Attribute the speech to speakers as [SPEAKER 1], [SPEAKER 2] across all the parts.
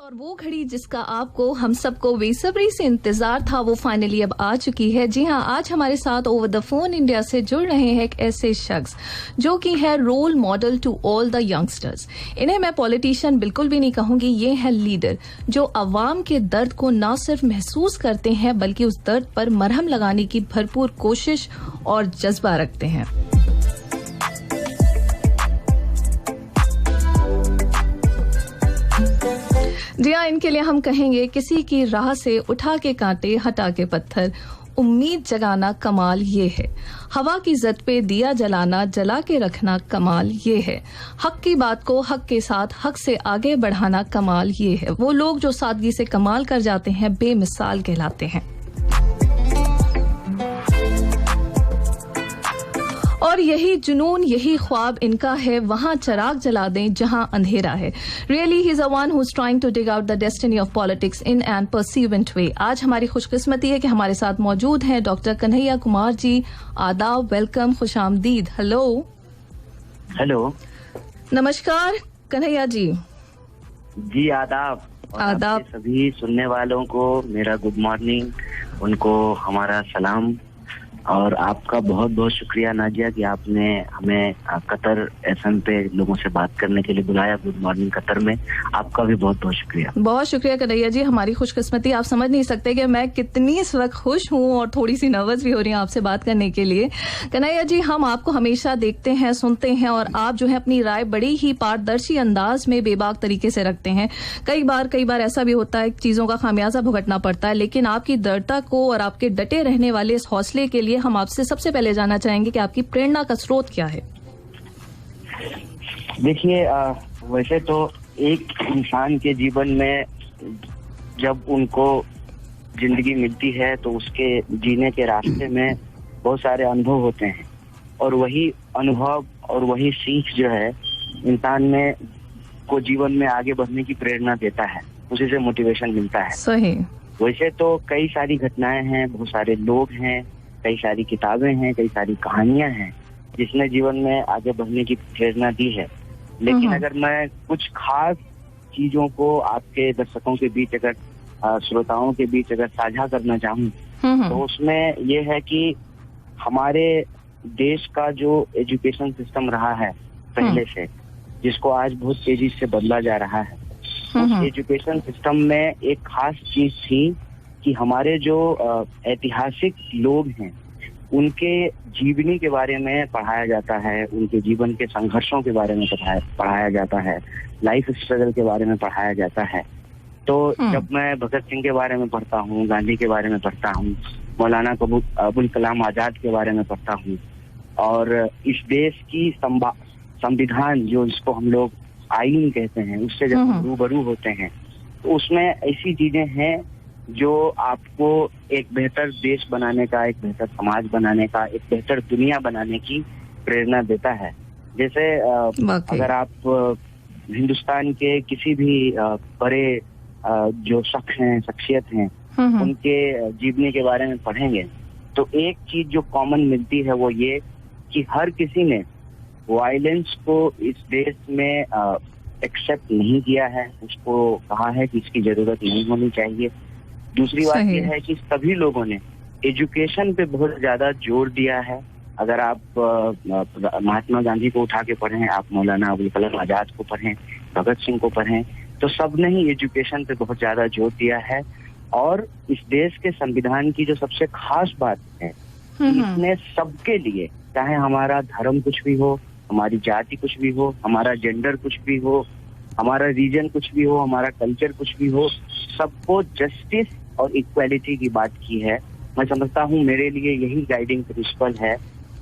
[SPEAKER 1] और वो घड़ी जिसका आपको हम सबको बेसब्री से इंतजार था वो फाइनली अब आ चुकी है। जी हाँ, आज हमारे साथ ओवर द फोन इंडिया से जुड़ रहे हैं एक ऐसे शख्स जो कि है role model to all the youngsters. इन्हें मैं पॉलिटिशियन बिल्कुल भी नहीं कहूंगी, ये है लीडर जो अवाम के दर्द को न सिर्फ महसूस करते हैं बल्कि उस दर्द पर मरहम लगाने की भरपूर कोशिश और जज्बा रखते हैं। जी हाँ, इनके लिए हम कहेंगे किसी की राह से उठा के कांटे हटा के पत्थर, उम्मीद जगाना कमाल ये है, हवा की जद पे दिया जलाना जला के रखना कमाल ये है, हक की बात को हक के साथ हक से आगे बढ़ाना कमाल ये है। वो लोग जो सादगी से कमाल कर जाते हैं बेमिसाल कहलाते हैं। और यही जुनून यही ख्वाब इनका है, वहां चराग जला दें जहां अंधेरा है। Really he is a one who is trying to dig out the destiny of politics in an perceivant way. आज हमारी खुशकिस्मती है कि हमारे साथ मौजूद हैं डॉक्टर कन्हैया कुमार जी। आदाब, वेलकम, खुशामदीद। हेलो
[SPEAKER 2] हेलो,
[SPEAKER 1] नमस्कार कन्हैया जी।
[SPEAKER 2] जी आदाब।
[SPEAKER 1] आदाब।
[SPEAKER 2] सभी सुनने वालों को मेरा गुड मॉर्निंग, उनको हमारा सलाम। और आपका बहुत बहुत शुक्रिया नाजिया कि आपने हमें कतर एफएम पे लोगों से बात करने के लिए बुलाया। गुड मॉर्निंग कतर में, आपका भी बहुत बहुत शुक्रिया।
[SPEAKER 1] बहुत शुक्रिया कन्हैया जी, हमारी खुशकिस्मती आप समझ नहीं सकते कि मैं कितनी इस वक्त खुश हूँ और थोड़ी सी नर्वस भी हो रही हूँ आपसे बात करने के लिए। कन्हैया जी, हम आपको हमेशा देखते हैं, सुनते हैं और आप जो है अपनी राय बड़ी ही पारदर्शी अंदाज में बेबाक तरीके से रखते हैं। कई बार ऐसा भी होता है चीजों का खामियाजा भुगतना पड़ता है, लेकिन आपकी दृढ़ता को और आपके डटे रहने वाले इस हौसले के लिए हम आपसे सबसे पहले जानना चाहेंगे कि आपकी प्रेरणा का स्रोत क्या है।
[SPEAKER 2] देखिए, वैसे तो एक इंसान के जीवन में जब उनको जिंदगी मिलती है तो उसके जीने के रास्ते में बहुत सारे अनुभव होते हैं, और वही अनुभव और वही सीख जो है इंसान में को जीवन में आगे बढ़ने की प्रेरणा देता है, उसी से मोटिवेशन मिलता है।
[SPEAKER 1] सही।
[SPEAKER 2] वैसे तो कई सारी घटनाएं हैं, बहुत सारे लोग हैं, कई सारी किताबें हैं, कई सारी कहानियां हैं जिसने जीवन में आगे बढ़ने की प्रेरणा दी है। लेकिन अगर मैं कुछ खास चीजों को आपके दर्शकों के बीच अगर श्रोताओं के बीच अगर साझा करना चाहूँ तो उसमें ये है कि हमारे देश का जो एजुकेशन सिस्टम रहा है पहले से, जिसको आज बहुत तेजी से बदला जा रहा है, उस एजुकेशन सिस्टम में एक खास चीज थी कि हमारे जो ऐतिहासिक लोग हैं उनके जीवनी के बारे में पढ़ाया जाता है, उनके जीवन के संघर्षों के बारे में पढ़ाया जाता है, लाइफ स्ट्रगल के बारे में पढ़ाया जाता है। तो जब मैं भगत सिंह के बारे में पढ़ता हूँ, गांधी के बारे में पढ़ता हूँ, मौलाना अबुल कलाम आजाद के बारे में पढ़ता हूँ, और इस देश की संविधान जो जिसको हम लोग आईन कहते हैं, उससे जब हम रूबरू होते हैं तो उसमें ऐसी चीजें हैं जो आपको एक बेहतर देश बनाने का, एक बेहतर समाज बनाने का, एक बेहतर दुनिया बनाने की प्रेरणा देता है। जैसे अगर आप हिंदुस्तान के किसी भी बड़े जो शख्स हैं, शख्सियत हैं, उनके जीवनी के बारे में पढ़ेंगे तो एक चीज जो कॉमन मिलती है वो ये कि हर किसी ने वायलेंस को इस देश में एक्सेप्ट नहीं किया है, उसको कहा है कि इसकी जरूरत नहीं होनी चाहिए। दूसरी बात यह है कि सभी लोगों ने एजुकेशन पे बहुत ज्यादा जोर दिया है। अगर आप महात्मा गांधी को उठा के पढ़ें, आप मौलाना अबुल कलाम आजाद को पढ़ें, भगत सिंह को पढ़ें, तो सबने ही एजुकेशन पे बहुत ज्यादा जोर दिया है। और इस देश के संविधान की जो सबसे खास बात है, इसने सबके लिए, चाहे हमारा धर्म कुछ भी हो, हमारी जाति कुछ भी हो, हमारा जेंडर कुछ भी हो, हमारा रीजन कुछ भी हो, हमारा कल्चर कुछ भी हो, सबको जस्टिस और इक्वालिटी की बात की है। मैं समझता हूँ मेरे लिए यही गाइडिंग प्रिंसिपल है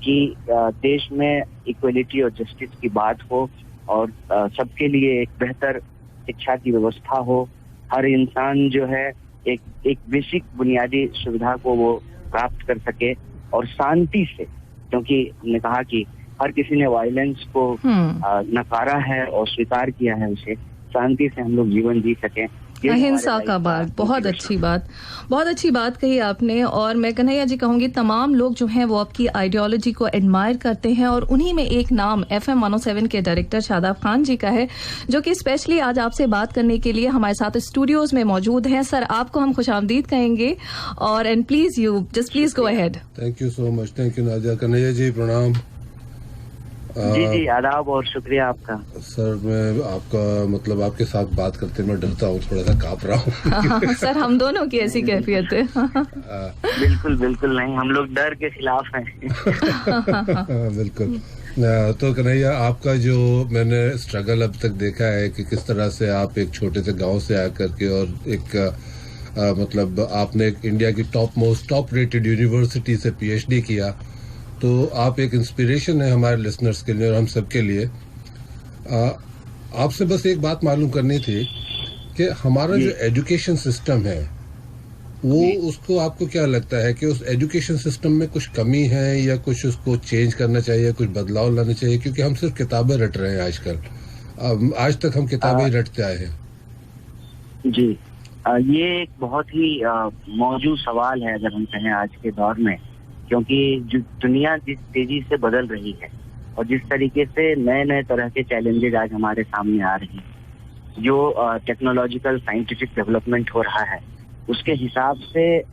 [SPEAKER 2] कि देश में इक्वालिटी और जस्टिस की बात हो और सबके लिए एक बेहतर शिक्षा की व्यवस्था हो। हर इंसान जो है एक बेसिक बुनियादी सुविधा को वो प्राप्त कर सके और शांति से, क्योंकि हमने कहा कि हर किसी ने वायलेंस को नकारा है और स्वीकार किया है उसे। शांति से हम लोग जीवन जी सकें।
[SPEAKER 1] अहिंसा का मार्ग, बहुत अच्छी बात कही आपने। और मैं कन्हैया जी कहूंगी तमाम लोग जो हैं वो आपकी आइडियोलॉजी को एडमायर करते हैं, और उन्हीं में एक नाम FM 107 के डायरेक्टर शादाब खान जी का है, जो कि स्पेशली आज आपसे बात करने के लिए हमारे साथ स्टूडियोज में मौजूद हैं। सर, आपको हम खुशामदीद कहेंगे, और and please go ahead.
[SPEAKER 3] Thank you so much. Thank you Nadia. Kanhaiya ji प्रणाम।
[SPEAKER 2] जी आदाब और शुक्रिया आपका।
[SPEAKER 3] सर, मैं आपके साथ बात करते मैं डरता हूँ, थोड़ा सा कांप रहा हूँ।
[SPEAKER 1] सर, हम दोनों की ऐसी कैफियत है।
[SPEAKER 2] बिल्कुल नहीं, हम लोग डर के खिलाफ हैं।
[SPEAKER 3] बिल्कुल। तो कन्हैया, आपका जो मैंने स्ट्रगल अब तक देखा है कि किस तरह से आप एक छोटे से गांव से आकर के और एक आपने एक इंडिया की टॉप रेटेड यूनिवर्सिटी से PhD किया, तो आप एक इंस्पिरेशन है हमारे लिसनर्स के लिए और हम सब के लिए। आपसे बस एक बात मालूम करनी थी कि हमारा जो एजुकेशन सिस्टम है वो, उसको आपको क्या लगता है कि उस एजुकेशन सिस्टम में कुछ कमी है या कुछ उसको चेंज करना चाहिए, कुछ बदलाव लाना चाहिए? क्योंकि हम सिर्फ किताबें रट रहे हैं आजकल, आज तक हम किताबें ही रटते आए हैं।
[SPEAKER 2] जी, ये एक बहुत ही मौजूद सवाल है अगर हम कहें आज के दौर में, क्योंकि जो दुनिया जिस तेजी से बदल रही है और जिस तरीके से नए नए तरह के चैलेंजेस आज हमारे सामने आ रही हैं, जो टेक्नोलॉजिकल साइंटिफिक डेवलपमेंट हो रहा है, उसके हिसाब से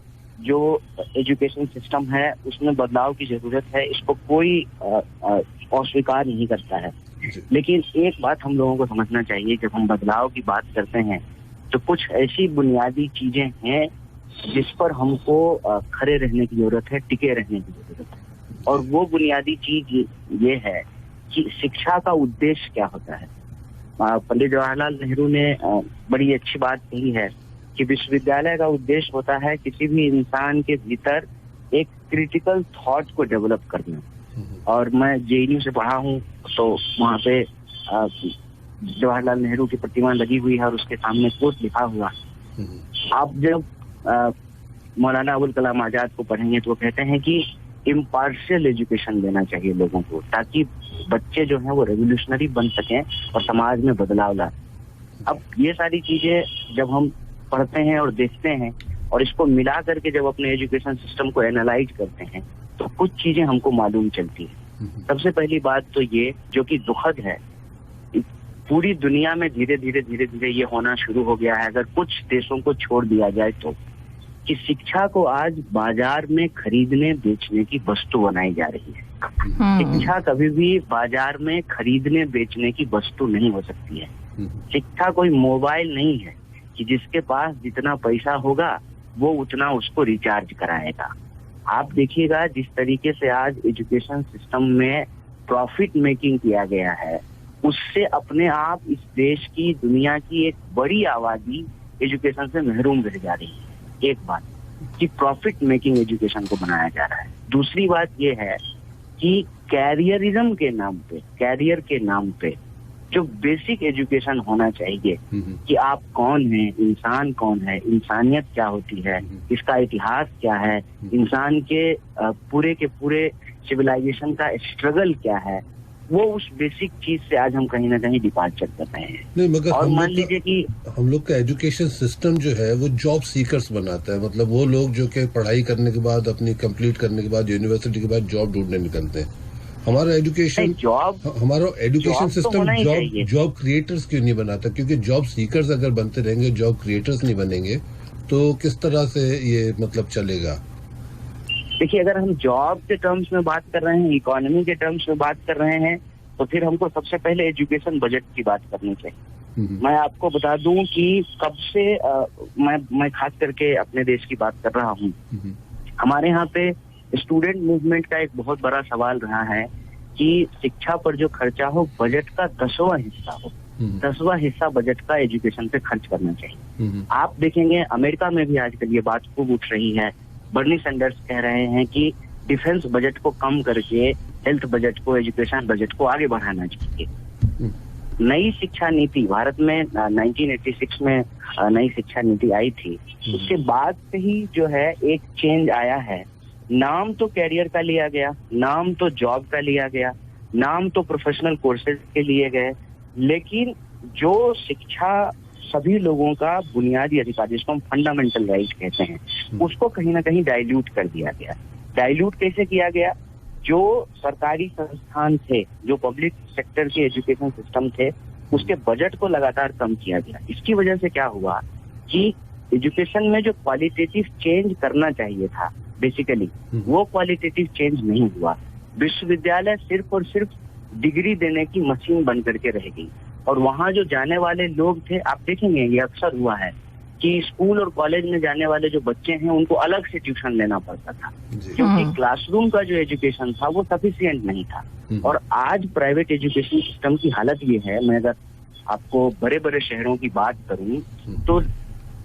[SPEAKER 2] जो एजुकेशन सिस्टम है उसमें बदलाव की जरूरत है। इसको कोई अस्वीकार नहीं करता है, लेकिन एक बात हम लोगों को समझना चाहिए, जब हम बदलाव की बात करते हैं तो कुछ ऐसी बुनियादी चीजें हैं जिस पर हमको खड़े रहने की जरूरत है, टिके रहने की जरूरत है। और वो बुनियादी चीज ये है कि शिक्षा का उद्देश्य क्या होता है। पंडित जवाहरलाल नेहरू ने बड़ी अच्छी बात कही है कि विश्वविद्यालय का उद्देश्य होता है किसी भी इंसान के भीतर एक क्रिटिकल थॉट को डेवलप करना। और मैं JNU से पढ़ा हूँ, तो वहाँ पे जवाहरलाल नेहरू की प्रतिमा लगी हुई है और उसके सामने कोट लिखा हुआ। आप जब मौलाना अबुल कलाम आजाद को पढ़ेंगे तो वो कहते हैं कि इम्पार्शियल एजुकेशन देना चाहिए लोगों को, ताकि बच्चे जो हैं वो रेवोल्यूशनरी बन सकें और समाज में बदलाव ला। अब ये सारी चीजें जब हम पढ़ते हैं और देखते हैं और इसको मिला करके जब अपने एजुकेशन सिस्टम को एनालाइज करते हैं तो कुछ चीजें हमको मालूम चलती है। सबसे पहली बात तो ये, जो कि दुखद है, पूरी दुनिया में धीरे धीरे ये होना शुरू हो गया है, अगर कुछ देशों को छोड़ दिया जाए तो, कि शिक्षा को आज बाजार में खरीदने बेचने की वस्तु बनाई जा रही है। शिक्षा कभी भी बाजार में खरीदने बेचने की वस्तु नहीं हो सकती है। शिक्षा कोई मोबाइल नहीं है कि जिसके पास जितना पैसा होगा वो उतना उसको रिचार्ज कराएगा। आप देखिएगा जिस तरीके से आज एजुकेशन सिस्टम में प्रॉफिट मेकिंग किया गया है, उससे अपने आप इस देश की, दुनिया की एक बड़ी आबादी एजुकेशन से महरूम रह जा रही है। एक बात कि प्रॉफिट मेकिंग एजुकेशन को बनाया जा रहा है। दूसरी बात ये है कि कैरियरिज्म के नाम पे, कैरियर के नाम पे जो बेसिक एजुकेशन होना चाहिए कि आप कौन हैं, इंसान कौन है, इंसानियत क्या होती है, इसका इतिहास क्या है, इंसान के पूरे के पूरे सिविलाइजेशन का स्ट्रगल क्या है, वो उस बेसिक चीज से आज हम कहीं ना कहीं डिपार्चर कर रहे हैं।
[SPEAKER 3] नहीं, मगर
[SPEAKER 2] और मान लीजिए कि
[SPEAKER 3] हम लोग का एजुकेशन सिस्टम जो है वो जॉब सीकर्स बनाता है। मतलब वो लोग जो कि पढ़ाई करने के बाद, अपनी कंप्लीट करने के बाद, यूनिवर्सिटी के बाद जॉब ढूंढने निकलते हैं। हमारा एजुकेशन सिस्टम जॉब क्रिएटर्स क्यों नहीं बनाता? क्योंकि जॉब सीकर्स अगर बनते रहेंगे, जॉब क्रिएटर्स नहीं बनेंगे, तो किस तरह से ये चलेगा?
[SPEAKER 2] देखिए, अगर हम जॉब के टर्म्स में बात कर रहे हैं, इकोनॉमी के टर्म्स में बात कर रहे हैं, तो फिर हमको सबसे पहले एजुकेशन बजट की बात करनी चाहिए। मैं आपको बता दूं कि कब से मैं खास करके अपने देश की बात कर रहा हूं, हमारे यहाँ पे स्टूडेंट मूवमेंट का एक बहुत बड़ा सवाल रहा है कि शिक्षा पर जो खर्चा हो, बजट का 10वां हिस्सा हो, 10वां हिस्सा बजट का एजुकेशन पे खर्च करना चाहिए। आप देखेंगे अमेरिका में भी आजकल ये बात खूब उठ रही है। बर्नी सैंडर्स कह रहे हैं कि डिफेंस बजट को कम करके हेल्थ बजट को, एजुकेशन बजट को आगे बढ़ाना चाहिए। नई शिक्षा नीति भारत में 1986 में नई शिक्षा नीति आई थी। उसके बाद से ही जो है एक चेंज आया है। नाम तो कैरियर का लिया गया, नाम तो जॉब का लिया गया, नाम तो प्रोफेशनल कोर्सेज के लिए गए, लेकिन जो शिक्षा सभी लोगों का बुनियादी अधिकार, जिसको हम फंडामेंटल राइट कहते हैं, उसको कहीं ना कहीं डाइल्यूट कर दिया गया। डाइल्यूट कैसे किया गया? जो सरकारी संस्थान थे, जो पब्लिक सेक्टर के एजुकेशन सिस्टम थे, उसके बजट को लगातार कम किया गया। इसकी वजह से क्या हुआ कि एजुकेशन में जो क्वालिटेटिव चेंज करना चाहिए था बेसिकली, वो क्वालिटेटिव चेंज नहीं हुआ। विश्वविद्यालय सिर्फ और सिर्फ डिग्री देने की मशीन बन करके रह गई, और वहाँ जो जाने वाले लोग थे, आप देखेंगे ये अक्सर हुआ है कि स्कूल और कॉलेज में जाने वाले जो बच्चे हैं उनको अलग से ट्यूशन लेना पड़ता था, क्योंकि क्लासरूम का जो एजुकेशन था वो सफिशिएंट नहीं था। और आज प्राइवेट एजुकेशन सिस्टम की हालत ये है, मैं अगर आपको बड़े बड़े शहरों की बात करूं तो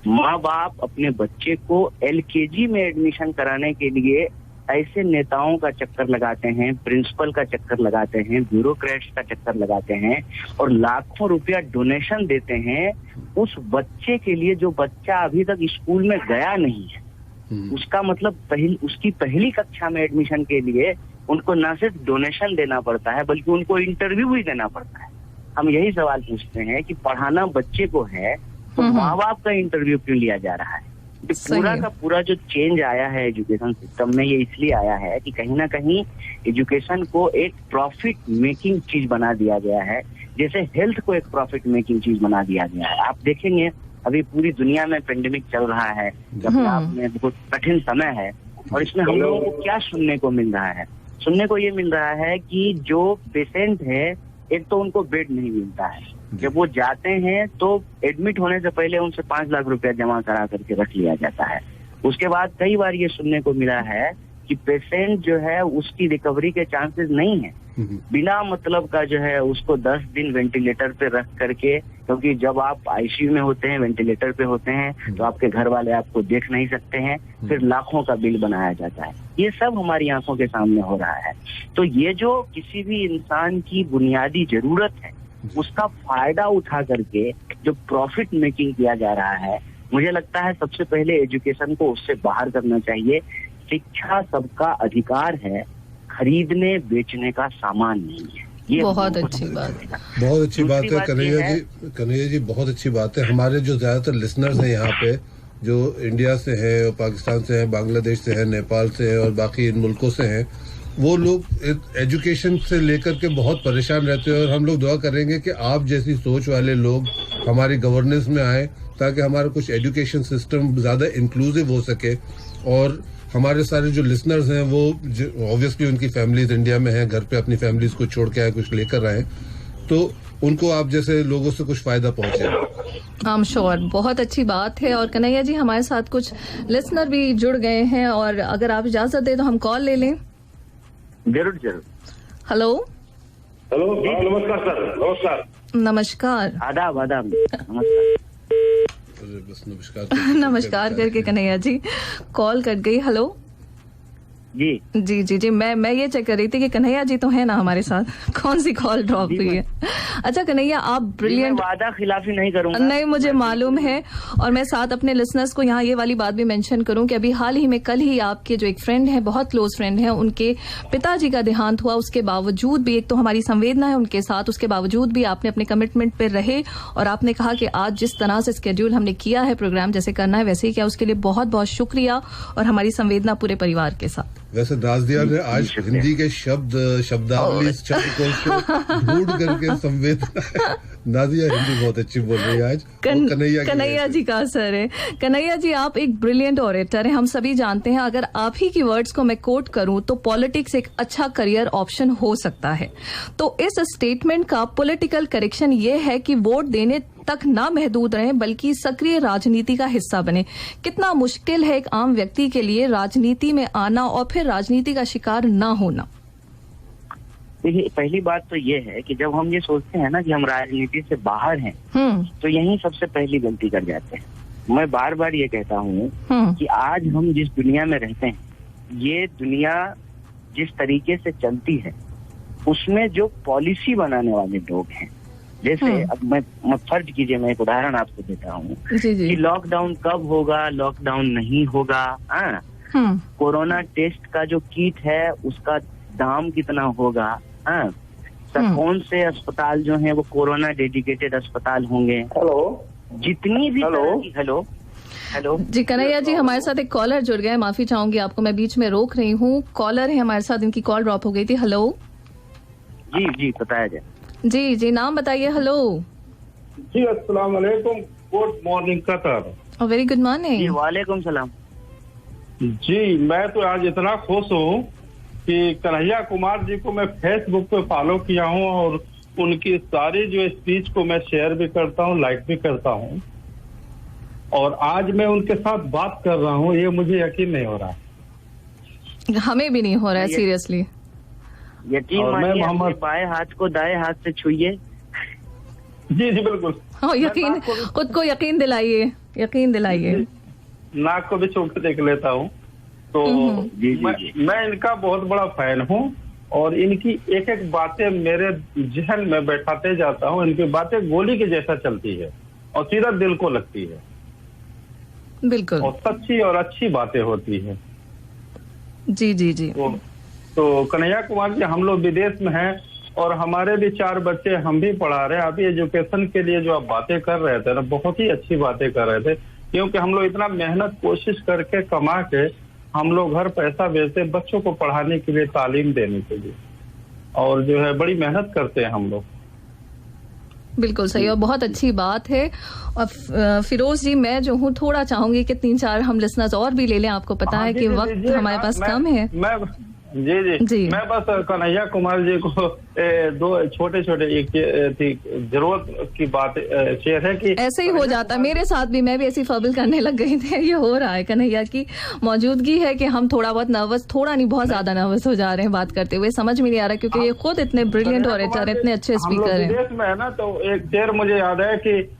[SPEAKER 2] माँ बाप अपने बच्चे को LKG में एडमिशन कराने के लिए ऐसे नेताओं का चक्कर लगाते हैं, प्रिंसिपल का चक्कर लगाते हैं, ब्यूरोक्रेट्स का चक्कर लगाते हैं, और लाखों रुपया डोनेशन देते हैं उस बच्चे के लिए जो बच्चा अभी तक स्कूल में गया नहीं है। उसका मतलब उसकी पहली कक्षा में एडमिशन के लिए उनको न सिर्फ डोनेशन देना पड़ता है बल्कि उनको इंटरव्यू भी देना पड़ता है। हम यही सवाल पूछते हैं कि पढ़ाना बच्चे को है तो माँ बाप का इंटरव्यू क्यों लिया जा रहा है? पूरा का पूरा जो चेंज आया है एजुकेशन सिस्टम में, ये इसलिए आया है कि कहीं ना कहीं एजुकेशन को एक प्रॉफिट मेकिंग चीज बना दिया गया है, जैसे हेल्थ को एक प्रॉफिट मेकिंग चीज बना दिया गया है। आप देखेंगे अभी पूरी दुनिया में पेंडेमिक चल रहा है, अपने आप में बहुत कठिन समय है, और इसमें हम लोगों को क्या सुनने को मिल रहा है? सुनने को ये मिल रहा है कि जो पेशेंट है, एक तो उनको बेड नहीं मिलता है, जब वो जाते हैं तो एडमिट होने से पहले उनसे 5 लाख रुपया जमा करा करके रख लिया जाता है। उसके बाद कई बार ये सुनने को मिला है कि पेशेंट जो है उसकी रिकवरी के चांसेस नहीं है, बिना मतलब का जो है उसको 10 दिन वेंटिलेटर पे रख करके, क्योंकि जब आप ICU में होते हैं, वेंटिलेटर पे होते हैं, तो आपके घर वाले आपको देख नहीं सकते हैं, फिर लाखों का बिल बनाया जाता है। ये सब हमारी आंखों के सामने हो रहा है। तो ये जो किसी भी इंसान की बुनियादी जरूरत है उसका फायदा उठा करके जो प्रॉफिट मेकिंग किया जा रहा है, मुझे लगता है सबसे पहले एजुकेशन को उससे बाहर करना चाहिए। शिक्षा सबका अधिकार है, खरीदने बेचने का सामान नहीं है। ये
[SPEAKER 1] बहुत अच्छी बात है,
[SPEAKER 3] बहुत अच्छी बात है कन्हैया जी, बहुत अच्छी बात है। हमारे जो ज्यादातर लिसनर्स हैं यहाँ पे, जो इंडिया से हैं और पाकिस्तान से हैं, बांग्लादेश से हैं, नेपाल से हैं और बाकी इन मुल्कों से हैं, वो लोग एजुकेशन से लेकर के बहुत परेशान रहते हैं, और हम लोग दुआ करेंगे कि आप जैसी सोच वाले लोग हमारी गवर्नेंस में आए, ताकि हमारा कुछ एजुकेशन सिस्टम ज़्यादा इंक्लूसिव हो सके, और हमारे सारे जो लिसनर्स हैं वो ऑब्वियसली उनकी फैमिलीज इंडिया में हैं, घर पे अपनी फैमिलीज को छोड़ के आए, कुछ लेकर आए, तो उनको आप जैसे लोगों से कुछ फायदा पहुंचे।
[SPEAKER 1] आई एम श्योर, बहुत अच्छी बात है। और कन्हैया जी, हमारे साथ कुछ लिसनर भी जुड़ गए हैं, और अगर आप इजाजत दें तो हम कॉल ले लें।
[SPEAKER 2] जरूर जरूर।
[SPEAKER 1] हेलो
[SPEAKER 4] हेलो, नमस्कार सर। नमस्कार।
[SPEAKER 1] नमस्कार।
[SPEAKER 2] आदाब आदाब। नमस्कार।
[SPEAKER 3] बस नमस्कार
[SPEAKER 1] नमस्कार करके कन्हैया जी कॉल कट गई। हेलो
[SPEAKER 2] जी
[SPEAKER 1] जी जी जी, मैं ये चेक कर रही थी कि कन्हैया जी तो है ना हमारे साथ, कौन सी कॉल ड्रॉप हुई है? अच्छा कन्हैया, आप ब्रिलियंट,
[SPEAKER 2] वादा खिलाफी नहीं करूंगा।
[SPEAKER 1] नहीं, मुझे मालूम है, और मैं साथ अपने लिसनर्स को यहाँ ये वाली बात भी मेंशन करूं कि अभी हाल ही में, कल ही आपके जो एक फ्रेंड है, बहुत क्लोज फ्रेंड है, उनके पिताजी का देहांत हुआ। उसके बावजूद भी, एक तो हमारी संवेदना है उनके साथ, उसके बावजूद भी आपने अपने कमिटमेंट पे रहे, और आपने कहा कि आज जिस तरह से स्केड्यूल हमने किया है, प्रोग्राम जैसे करना है वैसे ही किया, उसके लिए बहुत बहुत शुक्रिया, और हमारी संवेदना पूरे परिवार के साथ।
[SPEAKER 3] वैसे नाज़िया ने आज हिंदी के शब्दावली शब्दकोश को ढूंढ करके संवेदना, नाज़िया हिंदी बहुत अच्छी बोल रही है आज।
[SPEAKER 1] कन्हैया जी का असर है। कन्हैया जी, आप एक ब्रिलियंट ऑरेटर हैं, हम सभी जानते हैं। अगर आप ही की वर्ड्स को मैं कोट करूं तो पॉलिटिक्स एक अच्छा करियर ऑप्शन हो सकता है। तो इस स्टेटमेंट का पॉलिटिकल करेक्शन ये है कि वोट देने तक ना महदूद रहे, बल्कि सक्रिय राजनीति का हिस्सा बने। कितना मुश्किल है एक आम व्यक्ति के लिए राजनीति में आना और फिर राजनीति का शिकार ना होना।
[SPEAKER 2] देखिए, पहली बात तो ये है कि जब हम ये सोचते हैं ना कि हम राजनीति से बाहर हैं, तो यही सबसे पहली गलती कर जाते हैं। मैं बार बार ये कहता हूँ कि आज हम जिस दुनिया में रहते हैं, ये दुनिया जिस तरीके से चलती है, उसमें जो पॉलिसी बनाने वाले लोग हैं, जैसे अब मैं फर्ज कीजिए, मैं एक उदाहरण आपको देता हूँ कि लॉकडाउन कब होगा, लॉकडाउन नहीं होगा, कोरोना टेस्ट का जो किट है उसका दाम कितना होगा, कौन से अस्पताल जो हैं वो कोरोना डेडिकेटेड अस्पताल होंगे।
[SPEAKER 4] हेलो,
[SPEAKER 2] जितनी भी हेलो
[SPEAKER 1] जी कन्हैया जी, हमारे साथ एक कॉलर जुड़ गए, माफी चाहूंगी आपको मैं बीच में रोक रही हूँ। कॉलर है हमारे साथ, इनकी कॉल ड्रॉप हो गई थी। हेलो
[SPEAKER 2] जी बताया जाए।
[SPEAKER 1] जी नाम बताइए। हेलो
[SPEAKER 4] जी अस्सलाम वालेकुम, good morning Qatar.
[SPEAKER 1] Very good
[SPEAKER 2] जी
[SPEAKER 1] मॉर्निंग।
[SPEAKER 2] वालेकुम सलाम।
[SPEAKER 4] जी मैं तो आज इतना खुश हूँ कि कन्हैया कुमार जी को मैं फेसबुक पे फॉलो किया हूँ और उनकी सारी जो स्पीच को मैं शेयर भी करता हूँ, लाइक भी करता हूँ, और आज मैं उनके साथ बात कर रहा हूँ, ये मुझे यकीन नहीं हो रहा।
[SPEAKER 1] हमें भी नहीं हो रहा है सीरियसली।
[SPEAKER 2] यकीन
[SPEAKER 4] और मैं
[SPEAKER 2] मानिए,
[SPEAKER 4] मोहम्मद-
[SPEAKER 2] अपने बाएं हाथ को दाएं हाथ से छुइए।
[SPEAKER 4] जी बिल्कुल।
[SPEAKER 1] हाँ, यकीन, खुद को यकीन दिलाइए, यकीन दिलाइए।
[SPEAKER 4] नाक को भी छू के देख लेता हूँ। तो
[SPEAKER 2] जी।
[SPEAKER 4] मैं इनका बहुत बड़ा फैन हूँ और इनकी एक एक बातें मेरे जहन में बैठाते जाता हूँ। इनकी बातें गोली के जैसा चलती है और सीधा दिल को लगती है
[SPEAKER 1] बिल्कुल।
[SPEAKER 4] और सच्ची और अच्छी बातें होती है।
[SPEAKER 1] जी
[SPEAKER 4] तो कन्हैया कुमार जी, हम लोग विदेश में हैं और हमारे भी 4 बच्चे हम भी पढ़ा रहे हैं। अभी एजुकेशन के लिए जो आप बातें कर रहे थे ना, बहुत ही अच्छी बातें कर रहे थे, क्योंकि हम लोग इतना मेहनत कोशिश करके कमा के हम लोग घर पैसा भेजते बच्चों को पढ़ाने के लिए, तालीम देने के लिए, और जो है बड़ी मेहनत करते हैं हम लोग।
[SPEAKER 1] बिल्कुल सही और बहुत अच्छी बात है। और फिरोज जी, मैं जो हूँ थोड़ा चाहूंगी कि 3-4 हम लिसनर्स और भी ले लें। आपको पता है कि वक्त हमारे पास कम है।
[SPEAKER 4] जी मैं बस कन्हैया कुमार जी को 2 छोटे जरूरत की बात शेयर है कि
[SPEAKER 1] ऐसे ही हो जाता है मेरे साथ भी, मैं भी ऐसी फबल करने लग गई थी। ये हो रहा है, कन्हैया की मौजूदगी है कि हम थोड़ा बहुत नर्वस, थोड़ा नहीं बहुत ज्यादा नर्वस हो जा रहे हैं बात करते हुए। समझ में नहीं आ रहा क्योंकि ये खुद इतने ब्रिलियंट ऑरेटर, इतने अच्छे स्पीकर हैं।
[SPEAKER 4] विदेश में है ना, तो एक शेर मुझे याद है कि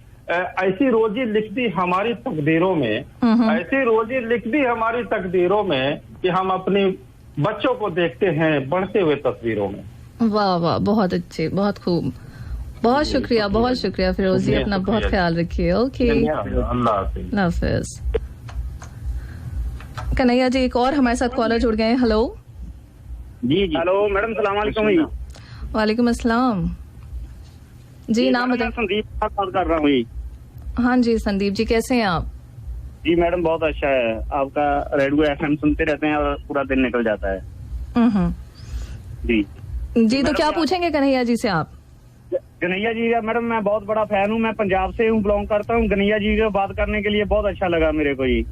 [SPEAKER 4] ऐसी रोजी लिखती हमारी तकदीरों में, ऐसी रोजी लिखती हमारी तकदीरों में कि हम अपनी बच्चों को देखते हैं बढ़ते हुए तस्वीरों में।
[SPEAKER 1] वाह वाह, बहुत अच्छे, बहुत खूब। बहुत शुक्रिया फिरोज जी, अपना बहुत ख्याल रखिए। ओके, अल्लाह हाफिज। कन्हैया जी, एक और हमारे साथ कॉलर जुड़ गए हैं। हेलो
[SPEAKER 2] जी
[SPEAKER 5] हेलो मैडम, सलाम वालेकुम।
[SPEAKER 1] वालेकुम अस्सलाम। जी नाम बताइए।
[SPEAKER 5] संदीप बात कर रहा हूँ।
[SPEAKER 1] हाँ जी संदीप जी, कैसे हैं आप?
[SPEAKER 5] जी मैडम, बहुत अच्छा है, आपका रेडियो FM सुनते रहते हैं और पूरा दिन निकल जाता है। जी
[SPEAKER 1] तो क्या पूछेंगे कन्हैया जी से आप?
[SPEAKER 5] कन्हैया जी का मैडम मैं बहुत बड़ा फैन हूँ, मैं पंजाब से हूँ, बिलोंग करता हूँ। कन्हैया जी से बात करने के लिए बहुत अच्छा लगा मेरे को। जी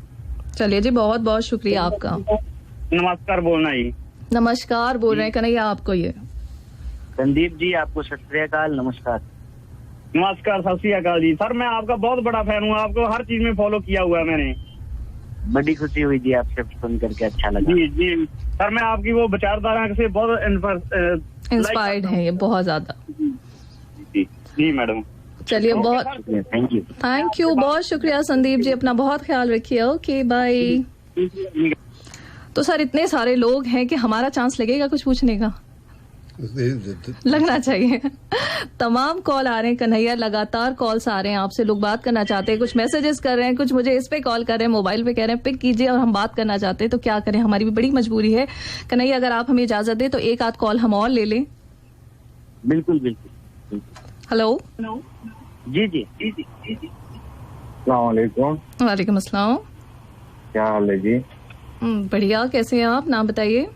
[SPEAKER 1] चलिए जी, बहुत बहुत शुक्रिया आपका।
[SPEAKER 5] नमस्कार बोलना जी।
[SPEAKER 1] नमस्कार बोल रहे हैं कन्हैया आपको। ये
[SPEAKER 2] संदीप जी, आपको सत श्री अकाल, नमस्कार।
[SPEAKER 5] नमस्कार, सत श्री अकाल जी। सर मैं आपका बहुत बड़ा फैन हूँ, आपको हर चीज में फॉलो किया हुआ है मैंने।
[SPEAKER 2] बड़ी खुशी हुई जी आपसे सुन करके, अच्छा लगा।
[SPEAKER 5] जी सर, मैं आपकी वो विचारधारा से बहुत
[SPEAKER 1] इंस्पायर्ड है, ये बहुत ज्यादा।
[SPEAKER 5] जी मैडम,
[SPEAKER 1] चलिए बहुत
[SPEAKER 2] थैंक यू।
[SPEAKER 1] बहुत शुक्रिया संदीप जी, अपना बहुत ख्याल रखिए। Okay bye. तो सर इतने सारे लोग हैं कि हमारा चांस लगेगा कुछ पूछने का? लगना चाहिए। तमाम कॉल आ रहे हैं कन्हैया, लगातार कॉल्स आ रहे हैं आपसे, लोग बात करना चाहते हैं, कुछ मैसेजेस कर रहे हैं, कुछ मुझे इस पे कॉल कर रहे हैं, मोबाइल पे कह रहे हैं पिक कीजिए और हम बात करना चाहते हैं, तो क्या करें, हमारी भी बड़ी मजबूरी है। कन्हैया अगर आप हमें इजाजत दें तो एक आध कॉल हम और ले लें।
[SPEAKER 2] बिल्कुल।
[SPEAKER 1] हेलो
[SPEAKER 2] जी।
[SPEAKER 4] वालेकुम।
[SPEAKER 1] वालेकुम अस्सलाम।
[SPEAKER 4] क्या हाल है जी?
[SPEAKER 1] बढ़िया, कैसे हैं आप? नाम बताइए।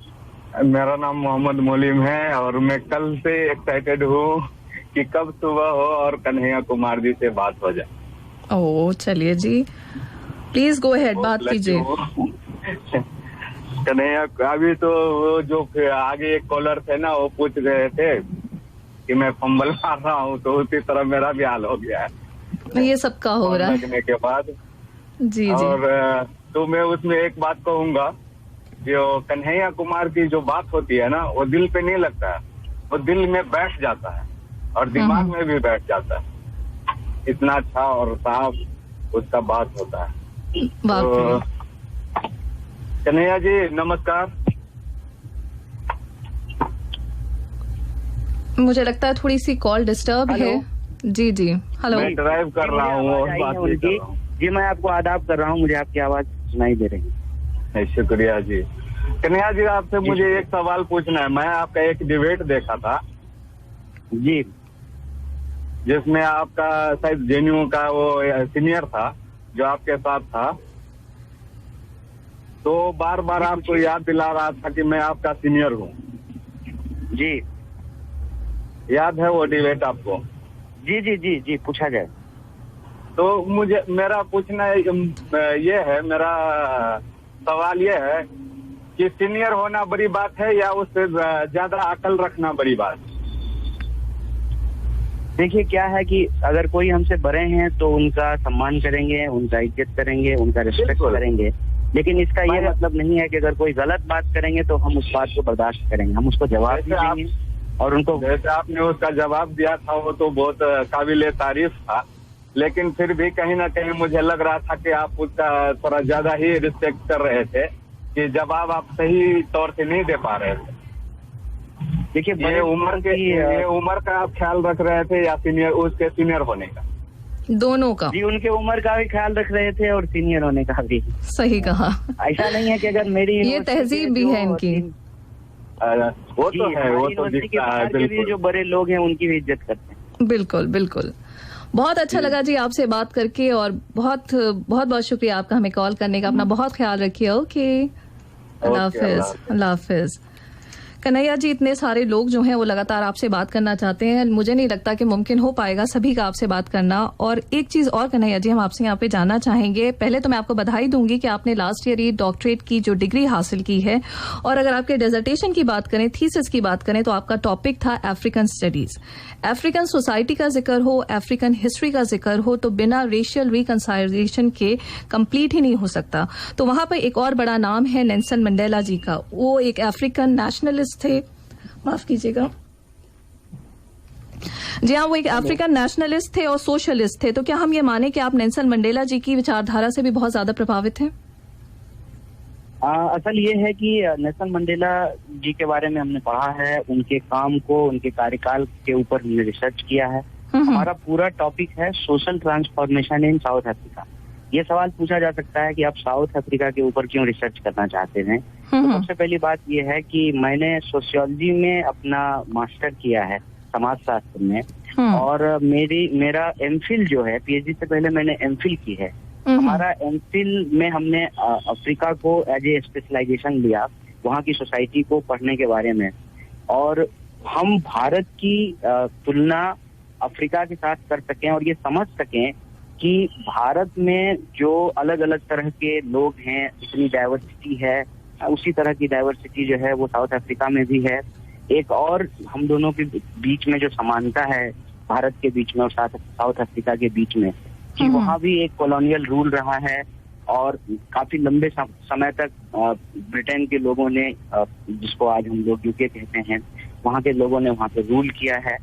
[SPEAKER 6] मेरा नाम मोहम्मद मोलिम है और मैं कल से एक्साइटेड हूँ कि कब सुबह हो और कन्हैया कुमार जी से बात हो जाए।
[SPEAKER 1] ओह चलिए जी, प्लीज गो अहेड, बात कीजिए।
[SPEAKER 6] कन्हैया, अभी तो वो जो आगे एक कॉलर थे ना, वो पूछ रहे थे कि मैं फंबल मार रहा हूँ, तो उसी तरह मेरा भी हाल हो गया है
[SPEAKER 1] ये सबका हो रहा है
[SPEAKER 6] लगने के बाद।
[SPEAKER 1] जी।
[SPEAKER 6] और तो मैं उसमें एक बात कहूँगा, जो कन्हैया कुमार की जो बात होती है ना, वो दिल पे नहीं लगता है, वो दिल में बैठ जाता है और दिमाग में भी बैठ जाता है। इतना अच्छा और साफ उसका बात होता है। तो कन्हैया जी नमस्कार।
[SPEAKER 1] मुझे लगता है थोड़ी सी कॉल डिस्टर्ब है। जी हेलो।
[SPEAKER 6] मैं ड्राइव कर रहा हूँ और बात भी कर रहा हूँ।
[SPEAKER 2] जी मैं आपको आदाब कर रहा हूँ, मुझे आपकी आवाज सुनाई दे रही है।
[SPEAKER 6] शुक्रिया जी। कन्हैया जी, आपसे मुझे एक सवाल पूछना है। मैं आपका एक डिबेट देखा था
[SPEAKER 2] जी,
[SPEAKER 6] जिसमें आपका शायद जेएनयू का वो सीनियर था जो आपके साथ था, तो बार बार आपको याद दिला रहा था कि मैं आपका सीनियर हूँ।
[SPEAKER 2] जी,
[SPEAKER 6] याद है वो डिबेट आपको?
[SPEAKER 2] जी जी जी जी, पूछा जाए।
[SPEAKER 6] तो मुझे मेरा पूछना ये है, मेरा सवाल ये है कि सीनियर होना बड़ी बात है या उससे ज्यादा अकल रखना बड़ी बात?
[SPEAKER 2] देखिए क्या है कि अगर कोई हमसे बड़े हैं तो उनका सम्मान करेंगे, उनका इज्जत करेंगे, उनका रिस्पेक्ट करेंगे, लेकिन इसका ये मतलब नहीं है कि अगर कोई गलत बात करेंगे तो हम उस बात को बर्दाश्त करेंगे, हम उसको जवाब देंगे और उनको।
[SPEAKER 6] जैसे आपने उसका जवाब दिया था वो तो बहुत काबिले तारीफ था, लेकिन फिर भी कहीं ना कहीं मुझे लग रहा था कि आप उसका थोड़ा ज्यादा ही रिस्पेक्ट कर रहे थे, कि जवाब आप सही तौर से नहीं दे पा रहे थे।
[SPEAKER 2] देखिए
[SPEAKER 6] ये उम्र का आप ख्याल रख रहे थे या सीनियर, उसके सीनियर होने का?
[SPEAKER 1] दोनों का।
[SPEAKER 2] जी, उनके उम्र का भी ख्याल रख रहे थे और सीनियर होने का भी।
[SPEAKER 1] सही कहा।
[SPEAKER 2] ऐसा नहीं है कि अगर मेरी
[SPEAKER 1] ये तहजीब भी है इनकी।
[SPEAKER 6] वो तो है, वो तो दिखता है बिल्कुल।
[SPEAKER 2] जो बड़े लोग हैं उनकी भी इज्जत करते हैं।
[SPEAKER 1] बिल्कुल बिल्कुल। बहुत अच्छा लगा जी आपसे बात करके, और बहुत बहुत बहुत शुक्रिया आपका हमें कॉल करने का। अपना बहुत ख्याल रखिए। ओके, अल्लाह हाफिज। अल्लाह हाफिज। कन्हैया जी, इतने सारे लोग जो हैं वो लगातार आपसे बात करना चाहते हैं, मुझे नहीं लगता कि मुमकिन हो पाएगा सभी का आपसे बात करना। और एक चीज और कन्हैया जी, हम आपसे यहाँ पे जानना चाहेंगे। पहले तो मैं आपको बधाई दूंगी कि आपने लास्ट ईयर ये डॉक्टरेट की जो डिग्री हासिल की है, और अगर आपके डेजर्टेशन की बात करें, थीसिस की बात करें, तो आपका टॉपिक था अफ्रीकन स्टडीज। अफ्रीकन सोसाइटी का जिक्र हो, अफ्रीकन हिस्ट्री का जिक्र हो, तो बिना रेशियल रिकंसाइलेशन के कंप्लीट ही नहीं हो सकता। तो वहां पर एक और बड़ा नाम है नेल्सन मंडेला जी का। वो एक अफ्रीकन नेशनलिस्ट थे, माफ कीजिएगा जी हाँ, वो एक अफ्रीकन नेशनलिस्ट थे और सोशलिस्ट थे। तो क्या हम ये माने कि आप नेल्सन मंडेला जी की विचारधारा से भी बहुत ज्यादा प्रभावित हैं?
[SPEAKER 2] असल ये है कि नेल्सन मंडेला जी के बारे में हमने पढ़ा है, उनके काम को, उनके कार्यकाल के ऊपर हमने रिसर्च किया है। हमारा पूरा टॉपिक है social transformation in south Africa. ये सवाल पूछा जा सकता है कि आप साउथ अफ्रीका के ऊपर क्यों रिसर्च करना चाहते हैं। तो सबसे पहली बात ये है कि मैंने सोशियोलॉजी में अपना मास्टर किया है, समाजशास्त्र में, और मेरा एमफिल जो है, पीएचडी से पहले मैंने एमफिल की है। हमारा एमफिल में हमने अफ्रीका को एज ए स्पेशलाइजेशन लिया, वहाँ की सोसाइटी को पढ़ने के बारे में, और हम भारत की तुलना अफ्रीका के साथ कर सकें और ये समझ सकें कि भारत में जो अलग अलग तरह के लोग हैं, इतनी डाइवर्सिटी है, उसी तरह की डाइवर्सिटी जो है वो साउथ अफ्रीका में भी है। एक और हम दोनों के बीच में जो समानता है भारत के बीच में और साउथ अफ्रीका के बीच में, कि वहाँ भी एक कॉलोनियल रूल रहा है, और काफी लंबे समय तक ब्रिटेन के लोगों ने, जिसको आज हम लोग यूके कहते हैं, वहाँ के लोगों ने वहाँ पे रूल किया है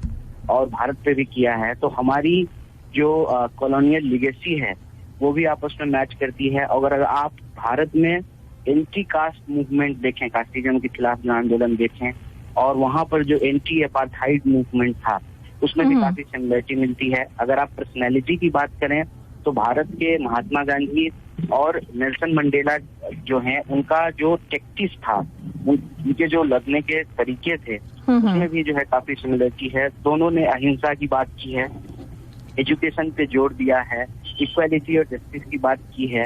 [SPEAKER 2] और भारत पे भी किया है। तो हमारी जो कॉलोनियल लिगेसी है वो भी आपस में मैच करती है। और अगर आप भारत में एंटी कास्ट मूवमेंट देखें, कास्टिज्म के खिलाफ जो आंदोलन देखें, और वहाँ पर जो एंटी अपार्थाइड मूवमेंट था, उसमें भी काफी सिमिलरिटी मिलती है। अगर आप पर्सनैलिटी की बात करें तो भारत के महात्मा गांधी और नेल्सन मंडेला जो हैं, उनका जो टैक्टिस था, उनके जो लड़ने के तरीके थे, उसमें भी जो है काफी सिमिलरिटी है। दोनों ने अहिंसा की बात की है, एजुकेशन पे जोर दिया है, इक्वालिटी और जस्टिस की बात की है।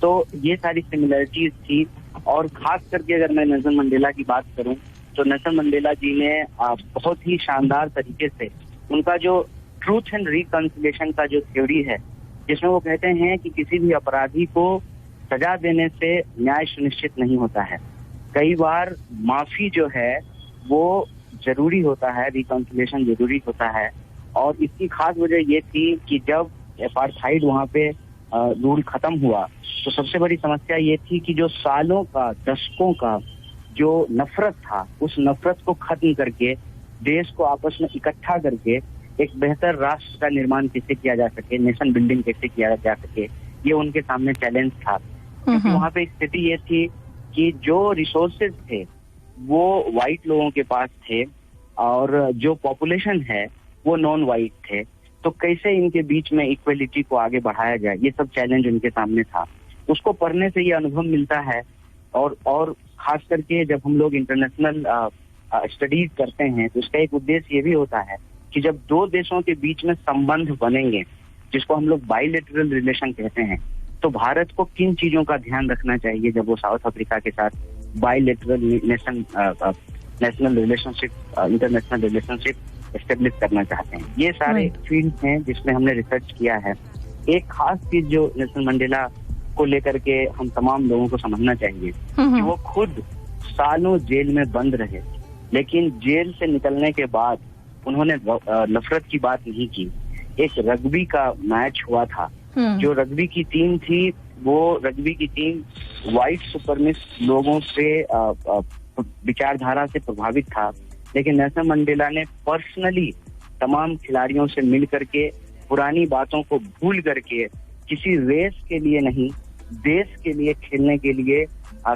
[SPEAKER 2] तो ये सारी सिमिलरिटीज थी। और खास करके अगर मैं नेल्सन मंडेला की बात करूं तो नेल्सन मंडेला जी ने बहुत ही शानदार तरीके से उनका जो ट्रूथ एंड रिकंसिलिएशन का जो थ्योरी है, जिसमें वो कहते हैं कि किसी भी अपराधी को सजा देने से न्याय सुनिश्चित नहीं होता है, कई बार माफी जो है वो जरूरी होता है, रिकंसिलिएशन जरूरी होता है। और इसकी खास वजह ये थी कि जब अपार्थाइड वहाँ पे रूल खत्म हुआ तो सबसे बड़ी समस्या ये थी कि जो सालों का, दशकों का जो नफरत था, उस नफरत को खत्म करके देश को आपस में इकट्ठा करके एक बेहतर राष्ट्र का निर्माण कैसे किया जा सके, नेशन बिल्डिंग कैसे किया जा सके, ये उनके सामने चैलेंज था। क्योंकि वहाँ पे स्थिति ये थी कि जो रिसोर्सेज थे वो वाइट लोगों के पास थे और जो पॉपुलेशन है वो नॉन वाइट थे। तो कैसे इनके बीच में इक्वलिटी को आगे बढ़ाया जाए, ये सब चैलेंज उनके सामने था। उसको पढ़ने से ये अनुभव मिलता है। और खास करके जब हम लोग इंटरनेशनल स्टडीज करते हैं तो उसका एक उद्देश्य ये भी होता है कि जब दो देशों के बीच में संबंध बनेंगे, जिसको हम लोग बाइलेटरल रिलेशन कहते हैं, तो भारत को किन चीजों का ध्यान रखना चाहिए जब वो साउथ अफ्रीका के साथ bilateral national relationship, international relationship establish करना चाहते हैं। ये सारे फील्ड हैं जिसमें हमने रिसर्च किया है। एक खास चीज जो नेल्सन मंडेला को लेकर के हम तमाम लोगों को समझना चाहिए कि वो खुद सालों जेल में बंद रहे, लेकिन जेल से निकलने के बाद उन्होंने नफरत की बात नहीं की। एक रग्बी का मैच हुआ था, जो रग्बी की टीम थी, वो रग्बी की टीम व्हाइट सुपरमिस्ट लोगों से विचारधारा से प्रभावित था, लेकिन नेल्सन मंडेला ने पर्सनली तमाम खिलाड़ियों से मिल करके पुरानी बातों को भूल करके किसी रेस के लिए नहीं, देश के लिए खेलने के लिए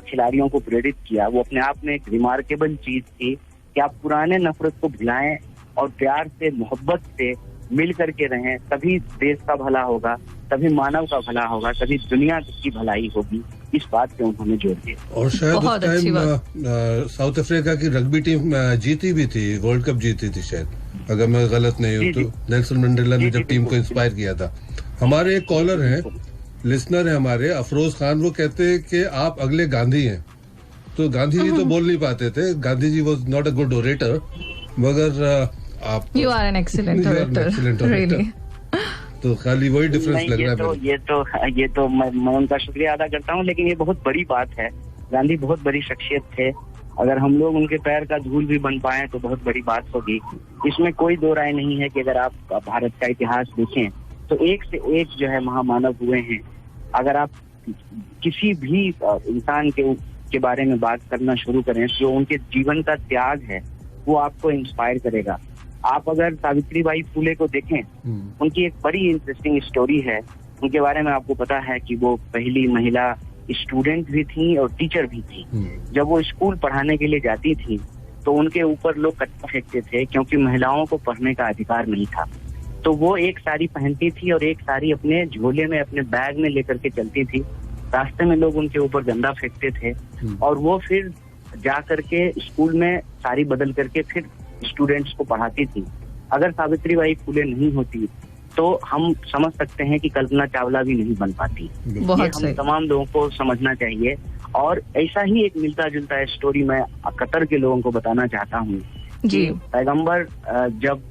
[SPEAKER 2] खिलाड़ियों को प्रेरित किया। वो अपने आप में एक रिमार्केबल चीज थी कि आप पुराने नफरत को भुलाएं और प्यार से, मोहब्बत से मिल करके रहें, तभी देश का भला होगा, तभी मानव का भला होगा, तभी दुनिया की भलाई होगी। इस बात पे उन्होंने जोर दिया।
[SPEAKER 3] और शायद उस टाइम साउथ अफ्रीका की रग्बी टीम जीती भी थी, वर्ल्ड कप जीती थी शायद, अगर मैं गलत नहीं हूँ तो। नेल्सन मंडेला ने जब टीम को इंस्पायर किया था। हमारे एक कॉलर हैं, लिसनर है हमारे, अफरोज खान, वो कहते हैं कि आप अगले गांधी हैं। तो गांधी जी तो बोल नहीं पाते थे, Gandhi ji was not a good orator, मगर आप
[SPEAKER 1] you are an excellent orator.
[SPEAKER 3] तो खाली वही डिफरेंस लग रहा है।
[SPEAKER 2] ये तो मैं उनका शुक्रिया अदा करता हूँ, लेकिन ये बहुत बड़ी बात है। गांधी बहुत बड़ी शख्सियत थे, अगर हम लोग उनके पैर का धूल भी बन पाए तो बहुत बड़ी बात होगी। इसमें कोई दो राय नहीं है कि अगर आप भारत का इतिहास देखें तो एक से एक जो है महामानव हुए हैं। अगर आप किसी भी इंसान के बारे में बात करना शुरू करें, जो उनके जीवन का त्याग है वो आपको इंस्पायर करेगा। आप अगर सावित्रीबाई फुले को देखें, उनकी एक बड़ी इंटरेस्टिंग स्टोरी है। उनके बारे में आपको पता है कि वो पहली महिला स्टूडेंट भी थी और टीचर भी थी। जब वो स्कूल पढ़ाने के लिए जाती थी तो उनके ऊपर लोग कचरा फेंकते थे, क्योंकि महिलाओं को पढ़ने का अधिकार नहीं था। तो वो एक साड़ी पहनती थी और एक साड़ी अपने झोले में, अपने बैग में लेकर के चलती थी। रास्ते में लोग उनके ऊपर गंदा फेंकते थे और वो फिर जा करके स्कूल में साड़ी बदल करके फिर स्टूडेंट्स को पढ़ाती थी। अगर सावित्रीबाई फुले नहीं होती तो हम समझ सकते हैं कि कल्पना चावला भी नहीं बन पाती। ये हम तमाम लोगों को समझना चाहिए। और ऐसा ही एक मिलता जुलता स्टोरी मैं कतर के लोगों को बताना चाहता हूँ कि पैगंबर जब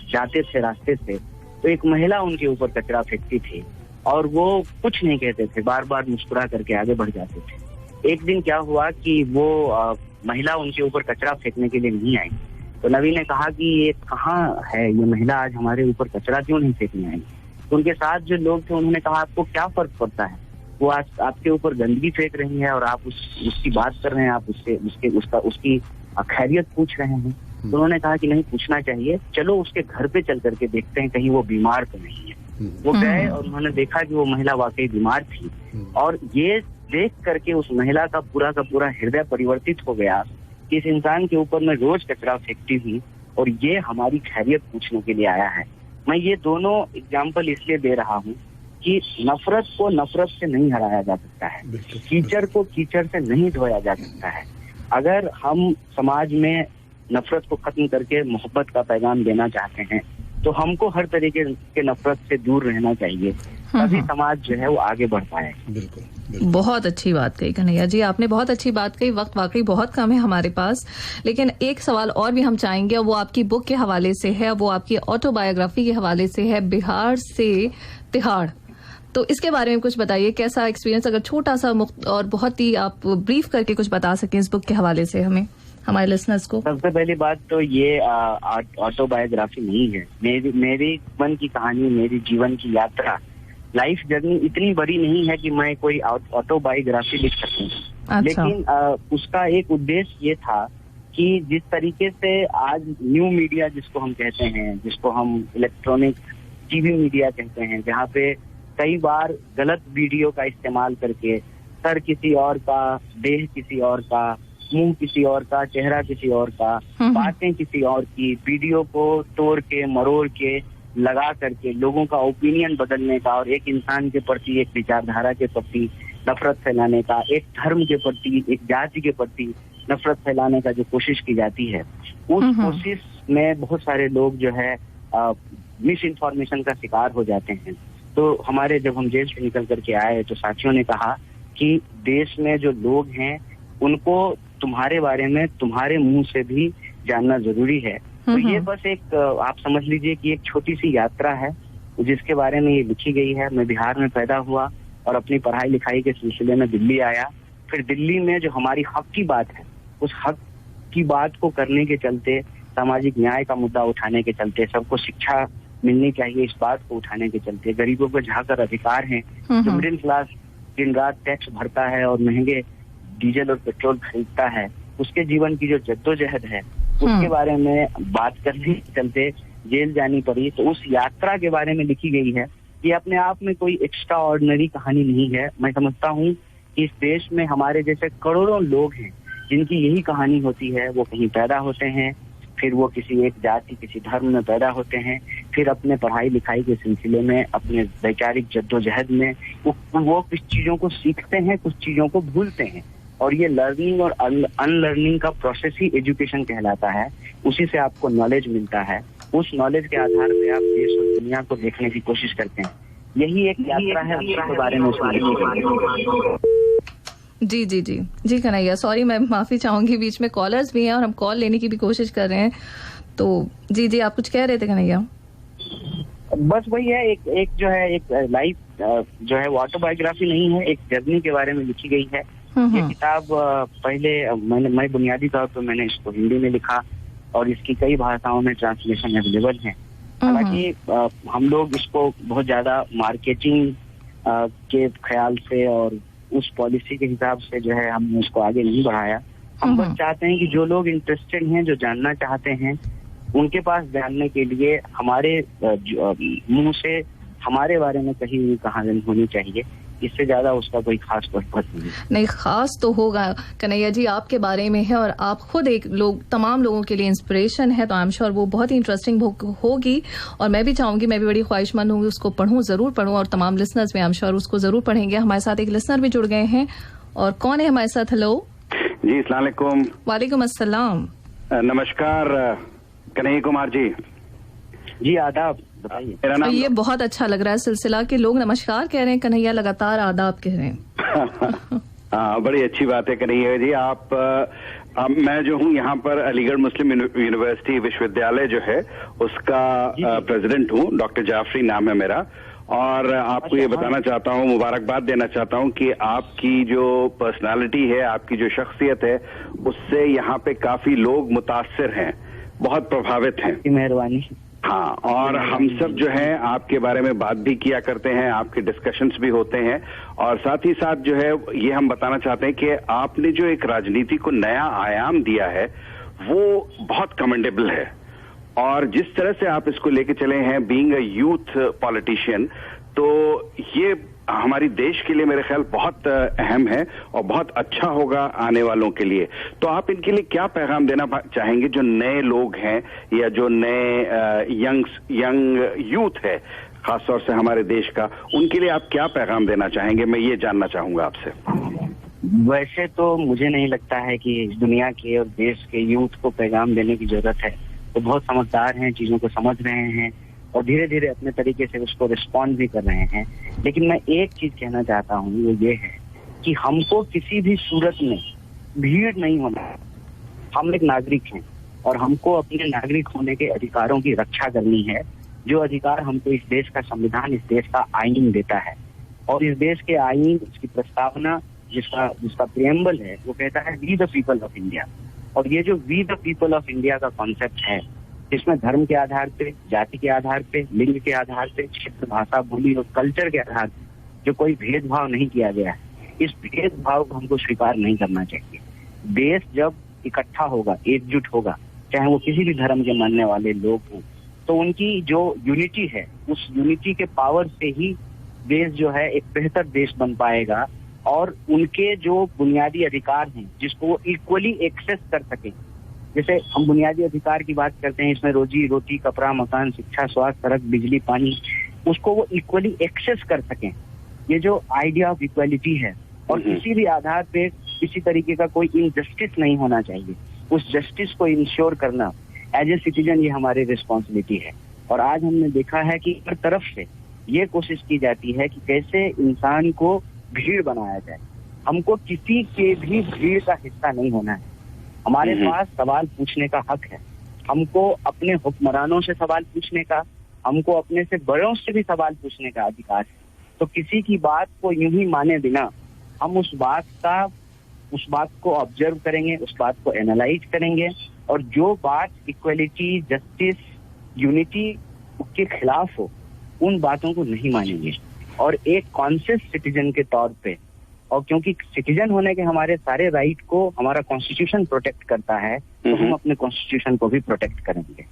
[SPEAKER 2] जाते थे रास्ते से तो एक महिला उनके ऊपर कचरा फेंकती थी और वो कुछ नहीं कहते थे, बार बार मुस्कुरा करके आगे बढ़ जाते थे। एक दिन क्या हुआ कि वो महिला उनके ऊपर कचरा फेंकने के लिए नहीं आई, तो नबी ने कहा कि ये कहाँ है ये महिला, आज हमारे ऊपर कचरा क्यों नहीं फेंकने आई। तो उनके साथ जो लोग थे उन्होंने कहा आपको क्या फर्क पड़ता है, वो आज आपके ऊपर गंदगी फेंक रही है और आप उसकी बात कर रहे हैं, आप उसकी खैरियत पूछ रहे हैं। तो उन्होंने कहा कि नहीं, पूछना चाहिए, चलो उसके घर पे चल करके देखते हैं कहीं वो बीमार तो नहीं है। वो गए और उन्होंने देखा कि वो महिला वाकई बीमार थी और ये देख करके उस महिला का पूरा हृदय परिवर्तित हो गया कि इस इंसान के ऊपर मैं रोज कचरा फेंकती हूँ और ये हमारी खैरियत पूछने के लिए आया है। मैं ये दोनों एग्जाम्पल इसलिए दे रहा हूँ कि नफरत को नफरत से नहीं हराया जा सकता है, कीचड़ को कीचड़ से नहीं धोया जा सकता है। अगर हम समाज में नफरत को खत्म करके मोहब्बत का पैगाम देना चाहते हैं तो हमको हर तरीके के नफरत से दूर रहना चाहिए, तभी समाज जो है वो आगे बढ़ पाए।
[SPEAKER 1] बिल्कुल। बहुत अच्छी बात कही कन्हैया जी, आपने बहुत अच्छी बात कही। वक्त वाकई बहुत कम है हमारे पास, लेकिन एक सवाल और भी हम चाहेंगे, वो आपकी बुक के हवाले से है, वो आपकी ऑटोबायोग्राफी के हवाले से है, बिहार से तिहाड़। तो इसके बारे में कुछ बताइए, कैसा एक्सपीरियंस, अगर छोटा सा और बहुत ही आप ब्रीफ करके कुछ बता सकें इस बुक के हवाले से हमें, हमारे लिसनर्स को।
[SPEAKER 2] सबसे पहली बात तो ये ऑटोबायोग्राफी नहीं है, मेरी जीवन की कहानी, मेरी जीवन की यात्रा, लाइफ जर्नी इतनी बड़ी नहीं है कि मैं कोई ऑटोबायोग्राफी लिख सकूं। अच्छा। लेकिन उसका एक उद्देश्य ये था कि जिस तरीके से आज न्यू मीडिया जिसको हम कहते हैं, जिसको हम इलेक्ट्रॉनिक टीवी मीडिया कहते हैं, जहाँ पे कई बार गलत वीडियो का इस्तेमाल करके सर किसी और का, देह किसी और का, मुंह किसी और का, चेहरा किसी और का, बातें किसी और की, वीडियो को तोड़ के मरोड़ के लगा करके लोगों का ओपिनियन बदलने का और एक इंसान के प्रति, एक विचारधारा के प्रति नफरत फैलाने का, एक धर्म के प्रति, एक जाति के प्रति नफरत फैलाने का जो कोशिश की जाती है, उस कोशिश में बहुत सारे लोग जो है मिस इन्फॉर्मेशन का शिकार हो जाते हैं। तो हमारे जब हम जेल से निकल करके आए तो साथियों ने कहा कि देश में जो लोग हैं उनको तुम्हारे बारे में तुम्हारे मुंह से भी जानना जरूरी है। तो ये बस एक आप समझ लीजिए कि एक छोटी सी यात्रा है जिसके बारे में ये लिखी गई है। मैं बिहार में पैदा हुआ और अपनी पढ़ाई लिखाई के सिलसिले में दिल्ली आया। फिर दिल्ली में जो हमारी हक की बात है, उस हक की बात को करने के चलते, सामाजिक न्याय का मुद्दा उठाने के चलते, सबको शिक्षा मिलनी चाहिए इस बात को उठाने के चलते, गरीबों को जहाँ कर अधिकार है, जो मिडिल क्लास दिन रात टैक्स भरता है और महंगे डीजल और पेट्रोल खरीदता है, उसके जीवन की जो जद्दोजहद है उसके बारे में बात करने के चलते जेल जानी पड़ी। तो उस यात्रा के बारे में लिखी गई है। ये अपने आप में कोई एक्स्ट्रा ऑर्डिनरी कहानी नहीं है। मैं समझता हूँ कि इस देश में हमारे जैसे करोड़ों लोग हैं जिनकी यही कहानी होती है। वो कहीं पैदा होते हैं, फिर वो किसी एक जाति, किसी धर्म में पैदा होते हैं, फिर अपने पढ़ाई लिखाई के सिलसिले में, अपने वैचारिक जद्दोजहद में वो कुछ चीजों को सीखते हैं, कुछ चीजों को भूलते हैं। और ये लर्निंग और अनलर्निंग का प्रोसेस ही एजुकेशन कहलाता है। उसी से आपको नॉलेज मिलता है। उस नॉलेज के आधार पे आप देश और दुनिया को देखने की कोशिश करते हैं। यही एक यात्रा है उसके बारे में।
[SPEAKER 1] जी जी जी जी कन्हैया, सॉरी मैं माफी चाहूंगी, बीच में कॉलर्स भी हैं और हम कॉल लेने की भी कोशिश कर रहे हैं। तो जी जी आप कुछ कह रहे थे कन्हैया?
[SPEAKER 2] बस वही है, एक जो है एक लाइफ जो है वो ऑटोबायोग्राफी नहीं है, एक जर्नी के बारे में लिखी गई है। ये किताब पहले मैं बुनियादी तौर पर मैंने इसको हिंदी में लिखा और इसकी कई भाषाओं में ट्रांसलेशन अवेलेबल है। हालांकि हम लोग इसको बहुत ज्यादा मार्केटिंग के ख्याल से और उस पॉलिसी के हिसाब से जो है हमने उसको आगे नहीं बढ़ाया। हम बस चाहते हैं कि जो लोग इंटरेस्टेड हैं, जो जानना चाहते हैं, उनके पास जानने के लिए हमारे मुंह से हमारे बारे में कही हुई कहानी होनी चाहिए। इससे ज्यादा उसका कोई खास पर्पस नहीं।
[SPEAKER 1] खास तो होगा कन्हैया जी, आपके बारे में है और आप खुद एक तमाम लोगों के लिए इंस्पिरेशन है, तो आई एम श्योर वो बहुत ही इंटरेस्टिंग होगी। और मैं भी चाहूंगी, मैं भी बड़ी ख्वाहिशमंद हूँ उसको पढ़ूं, जरूर पढ़ूं, और तमाम लिसनर्स में आई एम श्योर उसको जरूर पढ़ेंगे। हमारे साथ एक लिसनर भी जुड़ गए हैं, और कौन है हमारे साथ? हेलो
[SPEAKER 7] जी, अस्सलाम वालेकुम।
[SPEAKER 1] वालेकुम अस्सलाम।
[SPEAKER 7] नमस्कार कन्हैया कुमार जी।
[SPEAKER 2] जी आदाब, बताइए।
[SPEAKER 7] मेरा नाम
[SPEAKER 1] ये बहुत अच्छा लग रहा है सिलसिला कि लोग नमस्कार कह रहे हैं, कन्हैया लगातार आदाब कह रहे हैं।
[SPEAKER 7] हाँ, बड़ी अच्छी बात है कन्हैया जी। मैं जो हूँ यहाँ पर अलीगढ़ मुस्लिम यूनिवर्सिटी विश्वविद्यालय जो है उसका प्रेसिडेंट हूँ। डॉक्टर जाफरी नाम है मेरा। और आपको ये बताना चाहता हूँ, मुबारकबाद देना चाहता हूँ कि आपकी जो पर्सनालिटी है, आपकी जो शख्सियत है, उससे यहाँ पे काफी लोग मुतासिर हैं, बहुत प्रभावित हैं।
[SPEAKER 2] मेहरबानी।
[SPEAKER 7] हाँ, और हम सब जो है आपके बारे में बात भी किया करते हैं, आपके डिस्कशंस भी होते हैं, और साथ ही साथ जो है ये हम बताना चाहते हैं कि आपने जो एक राजनीति को नया आयाम दिया है वो बहुत कमेंडेबल है। और जिस तरह से आप इसको लेके चले हैं, बीइंग अ यूथ पॉलिटिशियन, तो ये हमारी देश के लिए मेरे ख्याल बहुत अहम है और बहुत अच्छा होगा आने वालों के लिए। तो आप इनके लिए क्या पैगाम देना चाहेंगे, जो नए लोग हैं या जो नए यंग यूथ है खासतौर से हमारे देश का, उनके लिए आप क्या पैगाम देना चाहेंगे? मैं ये जानना चाहूंगा आपसे।
[SPEAKER 2] वैसे तो मुझे नहीं लगता है कि इस दुनिया के और देश के यूथ को पैगाम देने की जरूरत है। तो बहुत समझदार हैं, चीजों को समझ रहे हैं और धीरे धीरे अपने तरीके से उसको रिस्पॉन्ड भी कर रहे हैं। लेकिन मैं एक चीज कहना चाहता हूँ, वो ये है कि हमको किसी भी सूरत में भीड़ नहीं होना। हम एक नागरिक हैं और हमको अपने नागरिक होने के अधिकारों की रक्षा करनी है, जो अधिकार हमको इस देश का संविधान, इस देश का आईन देता है। और इस देश के आईन, इसकी प्रस्तावना, जिसका प्रिएम्बल है, वो कहता है we the people of India. और ये जो we the people of India का कॉन्सेप्ट है, इसमें धर्म के आधार पे, जाति के आधार पे, लिंग के आधार पे, क्षेत्र, भाषा, बोली और कल्चर के आधार पे जो कोई भेदभाव नहीं किया गया है, इस भेदभाव को हमको स्वीकार नहीं करना चाहिए। देश जब इकट्ठा होगा, एकजुट होगा, चाहे वो किसी भी धर्म के मानने वाले लोग हों, तो उनकी जो यूनिटी है, उस यूनिटी के पावर से ही देश जो है एक बेहतर देश बन पाएगा। और उनके जो बुनियादी अधिकार हैं, जिसको वो इक्वली एक्सेस कर सके, जैसे हम बुनियादी अधिकार की बात करते हैं, इसमें रोजी रोटी, कपड़ा, मकान, शिक्षा, स्वास्थ्य, सड़क, बिजली, पानी, उसको वो इक्वली एक्सेस कर सकें। ये जो आइडिया ऑफ इक्वालिटी है, और किसी भी आधार पे किसी तरीके का कोई इनजस्टिस नहीं होना चाहिए। उस जस्टिस को इंश्योर करना एज ए सिटीजन, ये हमारी रिस्पॉन्सिबिलिटी है। और आज हमने देखा है कि हर तरफ से ये कोशिश की जाती है कि कैसे इंसान को भीड़ बनाया जाए। हमको किसी के भी भीड़ का हिस्सा नहीं होना है। हमारे पास सवाल पूछने का हक है। हमको अपने हुक्मरानों से सवाल पूछने का, हमको अपने से बड़ों से भी सवाल पूछने का अधिकार है। तो किसी की बात को यूं ही माने बिना हम उस बात को ऑब्जर्व करेंगे, उस बात को एनालाइज करेंगे, और जो बात इक्वलिटी, जस्टिस, यूनिटी के खिलाफ हो उन बातों को नहीं मानेंगे। और एक कॉन्शियस सिटीजन के तौर पे, और क्योंकि सिटीजन होने के हमारे सारे राइट को हमारा कॉन्स्टिट्यूशन प्रोटेक्ट करता है, तो हम अपने कॉन्स्टिट्यूशन को भी प्रोटेक्ट करेंगे।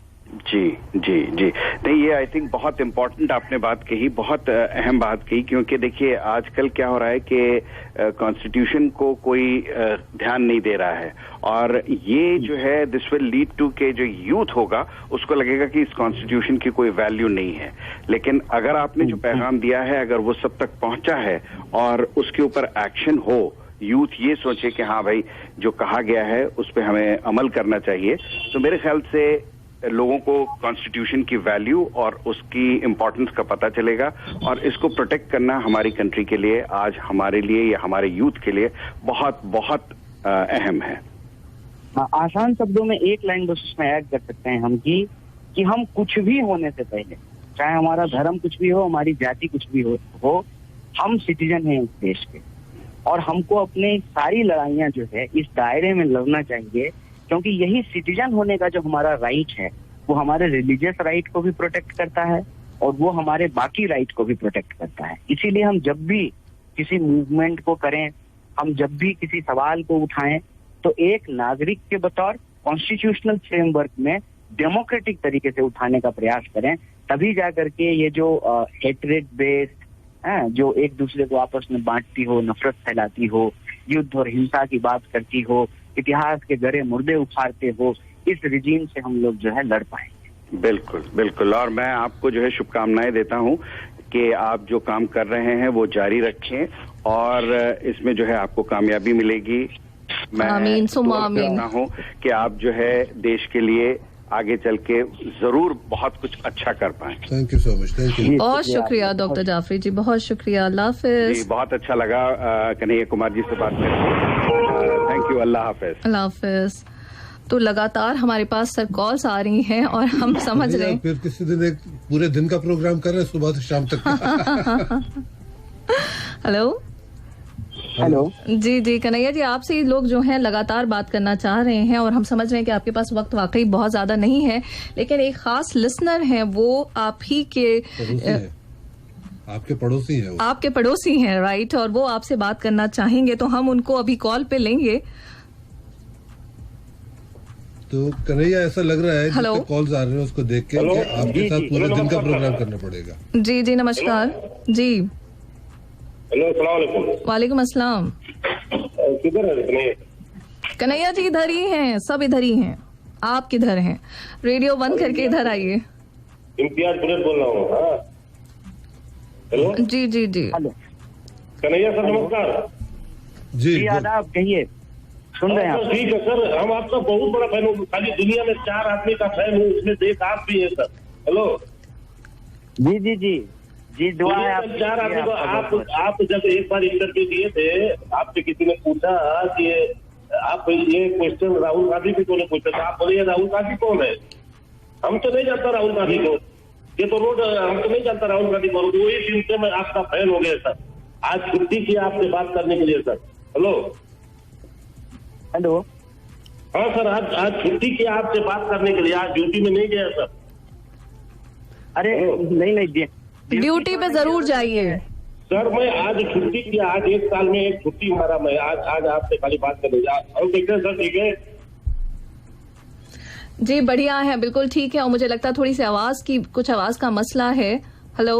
[SPEAKER 7] जी जी जी, नहीं ये आई थिंक बहुत इम्पोर्टेंट आपने बात कही, बहुत अहम बात कही, क्योंकि देखिए आजकल क्या हो रहा है कि कॉन्स्टिट्यूशन को कोई ध्यान नहीं दे रहा है, और ये जो है दिस विल लीड टू के जो यूथ होगा उसको लगेगा कि इस कॉन्स्टिट्यूशन की कोई वैल्यू नहीं है। लेकिन अगर आपने जो पैगाम दिया है अगर वो सब तक पहुंचा है और उसके ऊपर एक्शन हो, यूथ ये सोचे कि हाँ भाई जो कहा गया है उस पर हमें अमल करना चाहिए, तो मेरे ख्याल से लोगों को कॉन्स्टिट्यूशन की वैल्यू और उसकी इम्पोर्टेंस का पता चलेगा, और इसको प्रोटेक्ट करना हमारी कंट्री के लिए, आज हमारे लिए या हमारे यूथ के लिए बहुत बहुत अहम है।
[SPEAKER 2] आसान शब्दों में एक लाइन बस उसमें ऐड कर सकते हैं हम कि हम कुछ भी होने से पहले, चाहे हमारा धर्म कुछ भी हो, हमारी जाति कुछ भी हो, हम सिटीजन हैं इस देश के, और हमको अपनी सारी लड़ाइयां जो है इस दायरे में लड़ना चाहिए, क्योंकि यही सिटीजन होने का जो हमारा राइट है वो हमारे रिलीजियस राइट को भी प्रोटेक्ट करता है और वो हमारे बाकी राइट को भी प्रोटेक्ट करता है। इसीलिए हम जब भी किसी मूवमेंट को करें, हम जब भी किसी सवाल को उठाएं, तो एक नागरिक के बतौर कॉन्स्टिट्यूशनल फ्रेमवर्क में डेमोक्रेटिक तरीके से उठाने का प्रयास करें। तभी जाकर के ये जो हेट्रेड बेस्ड जो एक दूसरे को आपस में बांटती हो, नफरत फैलाती हो, युद्ध और हिंसा की बात करती हो, इतिहास के गरे मुर्दे उखाड़ते हो, इस रिजीम से हम लोग जो है लड़ पाएंगे।
[SPEAKER 7] बिल्कुल बिल्कुल, और मैं आपको जो है शुभकामनाएं देता हूं कि आप जो काम कर रहे हैं वो जारी रखें और इसमें जो है आपको कामयाबी मिलेगी। मैं कहता हूं कि आप जो है देश के लिए आगे चल के जरूर बहुत कुछ अच्छा कर पाएं।
[SPEAKER 3] Thank you so much. Thank you,
[SPEAKER 1] बहुत शुक्रिया डॉक्टर जाफरी जी, बहुत शुक्रिया। अल्लाह हाफिज
[SPEAKER 7] जी, बहुत अच्छा लगा कन्हैया कुमार जी से बात करके। थैंक यू, अल्लाह हाफिज।
[SPEAKER 1] अल्लाह हाफिज। तो लगातार हमारे पास सर कॉल्स आ रही हैं और हम समझ रहे हैं
[SPEAKER 3] फिर किसी दिन एक पूरे दिन का प्रोग्राम कर रहे हैं, सुबह से शाम तक।
[SPEAKER 1] हेलो
[SPEAKER 2] हेलो,
[SPEAKER 1] जी जी कन्हैया जी, आपसे ही लोग जो हैं लगातार बात करना चाह रहे हैं और हम समझ रहे हैं कि आपके पास वक्त वाकई बहुत ज्यादा नहीं है, लेकिन एक खास लिसनर है, वो आप ही के
[SPEAKER 3] आपके पड़ोसी हैं, वो
[SPEAKER 1] आपके पड़ोसी हैं, राइट, और वो आपसे बात करना चाहेंगे, तो हम उनको अभी कॉल पे लेंगे।
[SPEAKER 3] तो कन्हैया ऐसा लग रहा है
[SPEAKER 1] हेलो,
[SPEAKER 3] कॉल्स आ रहे हैं उसको देख के कि आपके साथ पूरे दिन का प्रोग्राम करना पड़ेगा।
[SPEAKER 1] जी जी नमस्कार जी।
[SPEAKER 8] हेलो, अस्सलाम वालेकुम।
[SPEAKER 1] वालेकुम अस्सलाम।
[SPEAKER 8] किधर है
[SPEAKER 1] कन्हैया जी? इधर ही हैं, सब इधर ही हैं। आप किधर हैं? रेडियो बंद करके इधर आइए।
[SPEAKER 8] इम्तियाज बुलेट बोल रहा हूँ। हेलो
[SPEAKER 1] जी जी जी।
[SPEAKER 2] हेलो
[SPEAKER 8] कन्हैया सर, नमस्कार
[SPEAKER 3] जी।
[SPEAKER 2] आदाब, कहिए, सुन रहे हैं आप?
[SPEAKER 8] ठीक है सर, हम आपका बहुत बड़ा फैन हूँ। खाली दुनिया में 4 आदमी का फैन हूँ, उसमें से एक आप भी है सर। हेलो
[SPEAKER 2] जी जी जी जी, दुआ है आप।
[SPEAKER 8] 4 आदमी को आप जब एक बार इंटरव्यू दिए थे, आपसे किसी ने पूछा कि आप ये क्वेश्चन राहुल गांधी को क्यों पूछा, तो आप बोले राहुल गांधी कौन है? हम तो नहीं जानता राहुल गांधी को, ये तो रोड, हम तो नहीं जानता राहुल गांधी को। वही दिन से मैं आपका फैन हो गया सर। आज छुट्टी की आपसे बात करने के लिए सर। हेलो
[SPEAKER 2] हेलो,
[SPEAKER 8] हाँ सर, आज छुट्टी की आपसे बात करने के लिए, आज ड्यूटी में नहीं गया सर।
[SPEAKER 2] अरे नहीं,
[SPEAKER 1] ड्यूटी पे जरूर जाइए
[SPEAKER 8] सर। मैं आज छुट्टी किया, आज 1 साल में एक छुट्टी मारा मैं, आज आपसे खाली बात करने जा। और देखते हैं सर, ठीक है
[SPEAKER 1] जी, बढ़िया है, बिल्कुल ठीक है। और मुझे लगता है थोड़ी सी कुछ आवाज का मसला है। हेलो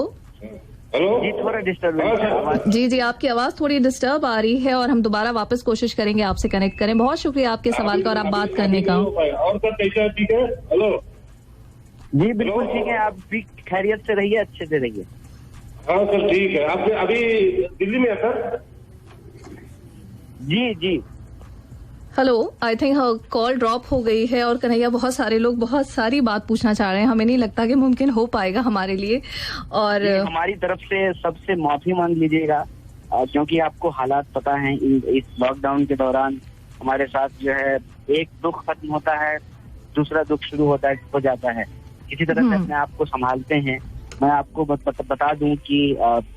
[SPEAKER 8] हेलो
[SPEAKER 2] जी, थोड़ा डिस्टर्ब।
[SPEAKER 1] जी जी, आपकी आवाज थोड़ी डिस्टर्ब आ रही है और हम दोबारा वापस कोशिश करेंगे आपसे कनेक्ट करें। बहुत शुक्रिया आपके सवाल का और आप बात करने का।
[SPEAKER 8] और सर कैसे है? ठीक है। हेलो
[SPEAKER 2] जी बिल्कुल ठीक है, आप भी खैरियत से रहिए, अच्छे से रहिए।
[SPEAKER 8] हाँ सर, ठीक है। आप अभी दिल्ली में है सर?
[SPEAKER 2] जी जी।
[SPEAKER 1] Hello, I think call drop हो गई है और कन्हैया बहुत सारे लोग बहुत सारी बात पूछना चाह रहे हैं, हमें नहीं लगता कि मुमकिन हो पाएगा हमारे लिए। और
[SPEAKER 2] हमारी तरफ से सबसे माफी मांग लीजिएगा, क्योंकि आपको हालात पता है इस लॉकडाउन के दौरान हमारे साथ जो है एक दुख खत्म होता है, दूसरा दुख शुरू हो जाता है। किसी तरह से अपने आप को संभालते हैं। मैं आपको बता दूं कि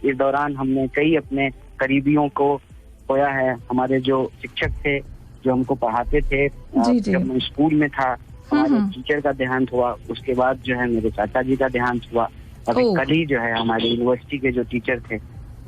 [SPEAKER 2] इस दौरान हमने कई अपने करीबियों को खोया है। हमारे जो शिक्षक थे जो हमको पढ़ाते थे, जब मैं स्कूल में था हमारे टीचर का देहांत हुआ, उसके बाद जो है मेरे चाचा जी का देहांत हुआ। अभी कल ही जो है हमारे यूनिवर्सिटी के जो टीचर थे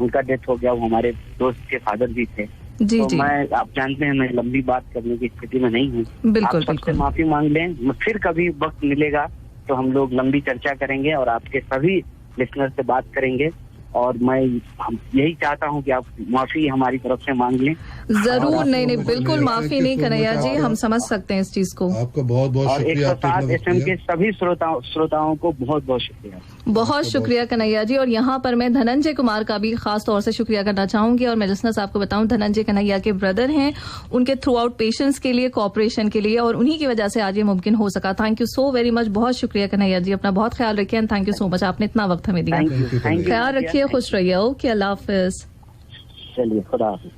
[SPEAKER 2] उनका डेथ हो गया, वो हमारे दोस्त के फादर भी थे। तो मैं, आप जानते हैं, मैं लंबी बात करने की स्थिति में नहीं हूँ। आप सबसे माफी मांग लें, फिर कभी वक्त मिलेगा तो हम लोग लंबी चर्चा करेंगे और आपके सभी लिसनर से बात करेंगे। और मैं यही चाहता हूं कि आप माफी हमारी तरफ से मांग लें।
[SPEAKER 1] जरूर, नहीं, बिल्कुल माफी नहीं कन्हैया जी, हम समझ सकते हैं इस चीज को।
[SPEAKER 3] आपका बहुत बहुत शुक्रिया।
[SPEAKER 2] 107 FM के सभी श्रोताओं को बहुत बहुत शुक्रिया।
[SPEAKER 1] बहुत शुक्रिया कन्हैया जी। और यहाँ पर मैं धनंजय कुमार का भी खास तौर से शुक्रिया करना चाहूंगी। और मैं लिसनर्स आपको बताऊं, धनंजय कन्हैया के ब्रदर हैं, उनके थ्रू आउट पेशेंस के लिए, कोऑपरेशन के लिए, और उन्हीं की वजह से आज ये मुमकिन हो सका। Thank you so very much, बहुत शुक्रिया कन्हैया जी। अपना बहुत ख्याल रखिए and thank you so much, आपने इतना वक्त हमें दिया। ख्याल रखिए, खुश रहिए। ओके, अल्लाह हाफिज।
[SPEAKER 2] चलिए, खुदा हाफिज।